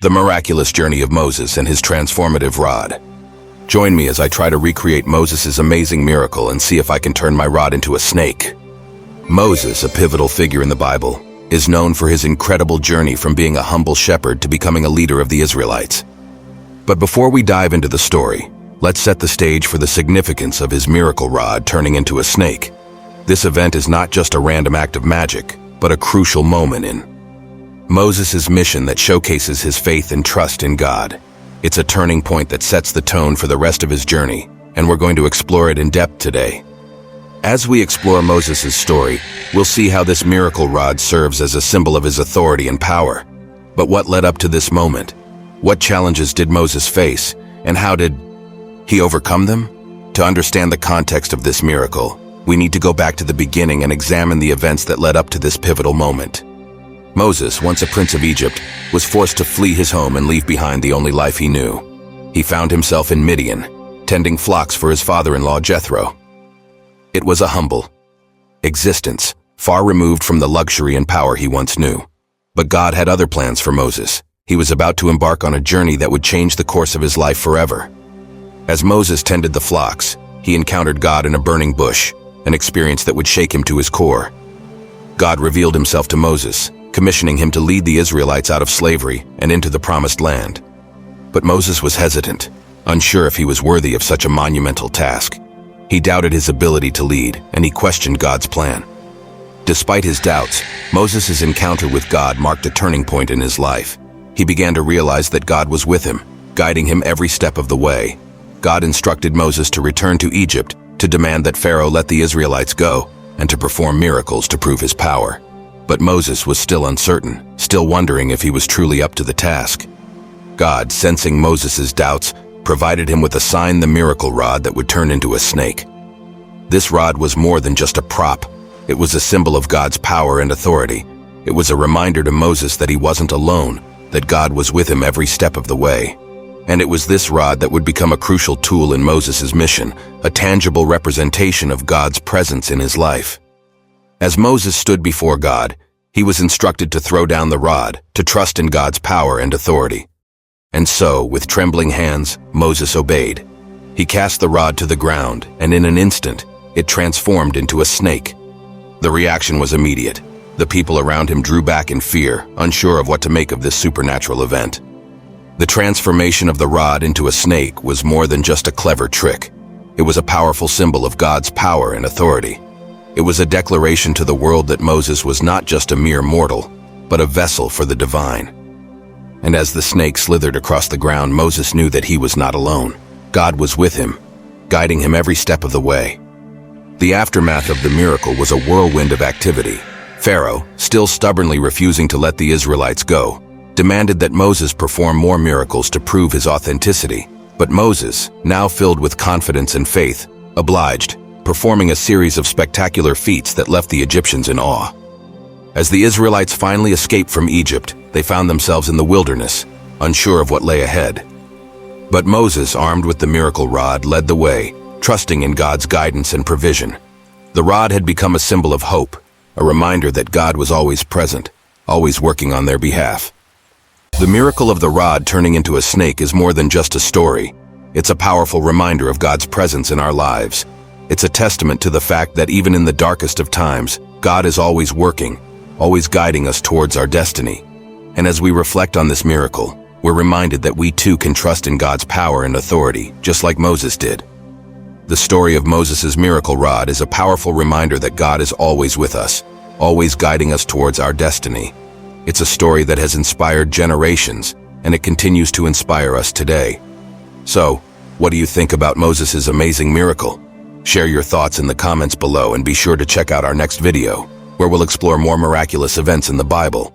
The miraculous journey of Moses and his transformative rod. Join me as I try to recreate Moses' amazing miracle and see if I can turn my rod into a snake. Moses, a pivotal figure in the Bible, is known for his incredible journey from being a humble shepherd to becoming a leader of the Israelites. But before we dive into the story, let's set the stage for the significance of his miracle rod turning into a snake. This event is not just a random act of magic, but a crucial moment in Moses' mission that showcases his faith and trust in God. It's a turning point that sets the tone for the rest of his journey, and we're going to explore it in depth today. As we explore Moses' story, we'll see how this miracle rod serves as a symbol of his authority and power. But what led up to this moment? What challenges did Moses face, and how did he overcome them? To understand the context of this miracle, we need to go back to the beginning and examine the events that led up to this pivotal moment. Moses, once a prince of Egypt, was forced to flee his home and leave behind the only life he knew. He found himself in Midian, tending flocks for his father-in-law Jethro. It was a humble existence, far removed from the luxury and power he once knew. But God had other plans for Moses. He was about to embark on a journey that would change the course of his life forever. As Moses tended the flocks, he encountered God in a burning bush, an experience that would shake him to his core. God revealed himself to Moses, commissioning him to lead the Israelites out of slavery and into the promised land. But Moses was hesitant, unsure if he was worthy of such a monumental task. He doubted his ability to lead, and he questioned God's plan. Despite his doubts, Moses' encounter with God marked a turning point in his life. He began to realize that God was with him, guiding him every step of the way. God instructed Moses to return to Egypt, to demand that Pharaoh let the Israelites go, and to perform miracles to prove his power. But Moses was still uncertain, still wondering if he was truly up to the task. God, sensing Moses' doubts, provided him with a sign, the miracle rod that would turn into a snake. This rod was more than just a prop. It was a symbol of God's power and authority. It was a reminder to Moses that he wasn't alone, that God was with him every step of the way. And it was this rod that would become a crucial tool in Moses' mission, a tangible representation of God's presence in his life. As Moses stood before God, he was instructed to throw down the rod, to trust in God's power and authority. And so, with trembling hands, Moses obeyed. He cast the rod to the ground, and in an instant, it transformed into a snake. The reaction was immediate. The people around him drew back in fear, unsure of what to make of this supernatural event. The transformation of the rod into a snake was more than just a clever trick. It was a powerful symbol of God's power and authority. It was a declaration to the world that Moses was not just a mere mortal, but a vessel for the divine. And as the snake slithered across the ground, Moses knew that he was not alone. God was with him, guiding him every step of the way. The aftermath of the miracle was a whirlwind of activity. Pharaoh, still stubbornly refusing to let the Israelites go, demanded that Moses perform more miracles to prove his authenticity. But Moses, now filled with confidence and faith, obliged, performing a series of spectacular feats that left the Egyptians in awe. As the Israelites finally escaped from Egypt, they found themselves in the wilderness, unsure of what lay ahead. But Moses, armed with the miracle rod, led the way, trusting in God's guidance and provision. The rod had become a symbol of hope, a reminder that God was always present, always working on their behalf. The miracle of the rod turning into a snake is more than just a story. It's a powerful reminder of God's presence in our lives. It's a testament to the fact that even in the darkest of times, God is always working, always guiding us towards our destiny. And as we reflect on this miracle, we're reminded that we too can trust in God's power and authority, just like Moses did. The story of Moses' miracle rod is a powerful reminder that God is always with us, always guiding us towards our destiny. It's a story that has inspired generations, and it continues to inspire us today. So, what do you think about Moses' amazing miracle? Share your thoughts in the comments below, and be sure to check out our next video, where we'll explore more miraculous events in the Bible.